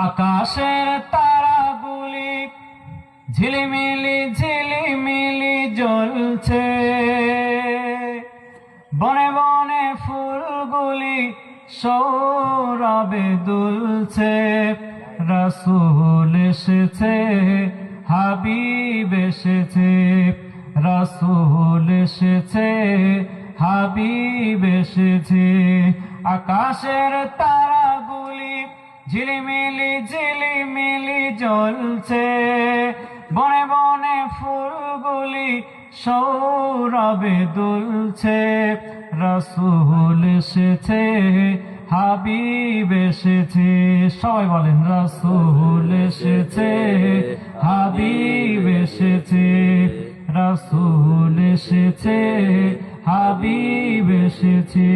আকাশের তারাগুলি ঝিলিমিলি ঝিলিমিলি জ্বলছে, বনে বনে ফুলগুলি সৌরভে দুলছে। রাসূল এসেছে, হাবিব এসেছে, রাসূল এসেছে, হাবিব এসেছে। আকাশের তারাগুলি ঝিলিমিলি ঝিলিমিলি জ্বলছে, বনে বনে ফুলগুলি সৌরভে দুলছে। রাসূল এসেছে, হাবিব এসেছে। সবাই বলেন, রাসূল এসেছে, হাবিব এসেছে, রাসূল এসেছে, হাবিব এসেছে।